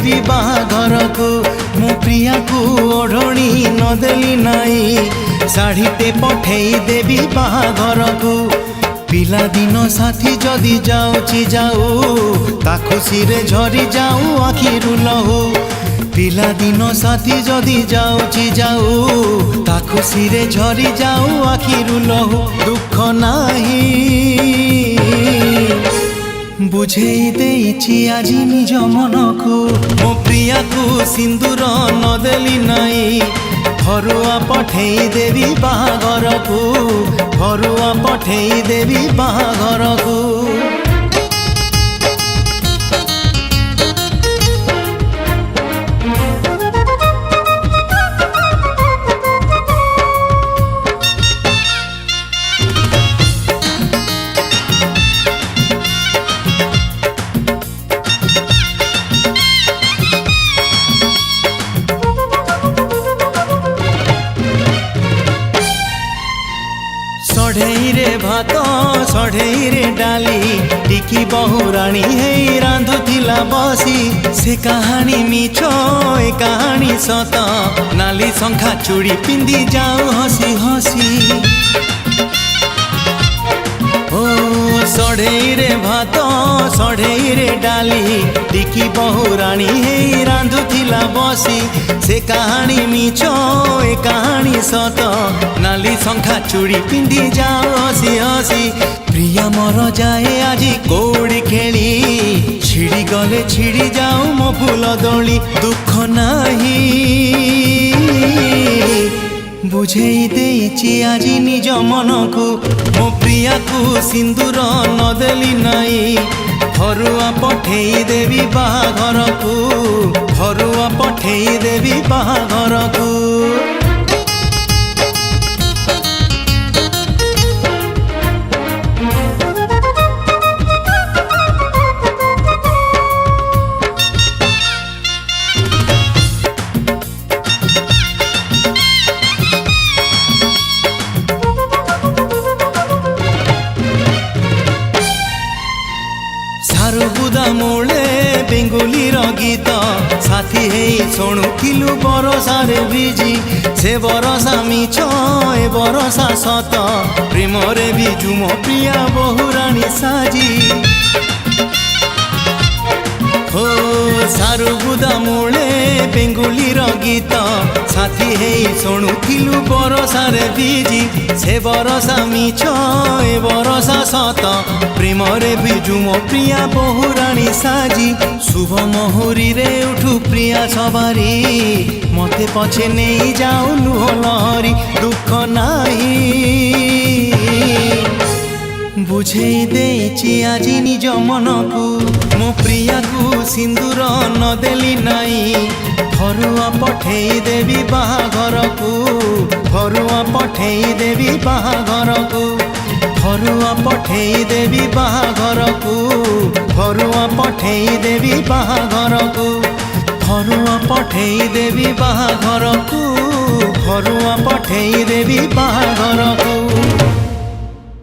देवी बाहाघर को मो प्रिया को ओढ़णी नदेली नाई शाढ़ीटे पठेई देवी बाहाघर को पिला दिन साथी जदि जाऊची जाऊ ता खुशी रे झरी जाऊ आखिरु लहू पिला दिन साथी जदि जाऊची जाऊ ता खुशी रे झरी जाऊ आखिरु लहू दुख नाही बुझेई देइछि आजी निज मन को मो प्रिया को सिंदूर नदेली नाई घरुआ पठेई देवी बाहाघर को घरुआ पठेई देवी बाहाघर को सढ़ई रे भात सढ़ई रे डाली टिकी बहुराणी हे रांधुथिला बसी से कहानी मिछ ए कहानी सत नाली शंखा चूड़ी पिंदी जाऊ हसी हसी ओ सढ़ई रे भात सढ़ई रे डाली टिकी बहुराणी हे रांधुथिला बसी से कहानी मिछ ए कहानी सत नाली शंखा चूड़ी पिंदी जाओ हसी हसी प्रिया मोर जाए आजी कौड़ी खेली छिड़ी गले छिड़ी जाऊ मो फूल दोली दुख नाही बुझेई देइछि आजी निज मन को मो प्रिया को सिंदूर नदेली नाई घरुआ पठेई देवी बाहाघर को घरुआ पठेई देवी बाहाघर को सारुबुदा मूले बेंगुली गीत साथी हे शुणुलु बरसा रे बिजी से बरसा मिछ ए बरसा सत प्रेम रे बिजु मो प्रिया बहुराणी साजी हो सारुबुदा मूले बेंगुली गीत साथी हे शुणुलु बरसा रे बिजी से बरसा मिछ ए बरसा सत प्रेम रे बिजु मो प्रिया बहुराणी साजी शुभ मुहूरी रे उठू प्रिया सवारी मते पछे नहीं जाऊ लुह लहरी दुख नाही बुझेई देइछि आजी निज मन को मो प्रिया को सिंदूर नदेली नाई घरुआ पठेई देवी बाहाघर को घरुआ पठेई देवी बाहाघर को घरुआ पठेई देवी बाहाघर को घरुआ पठेई देवी बाहाघर को घरुआ पठेई देवी बाहाघर को घरुआ पठेई देवी बाहा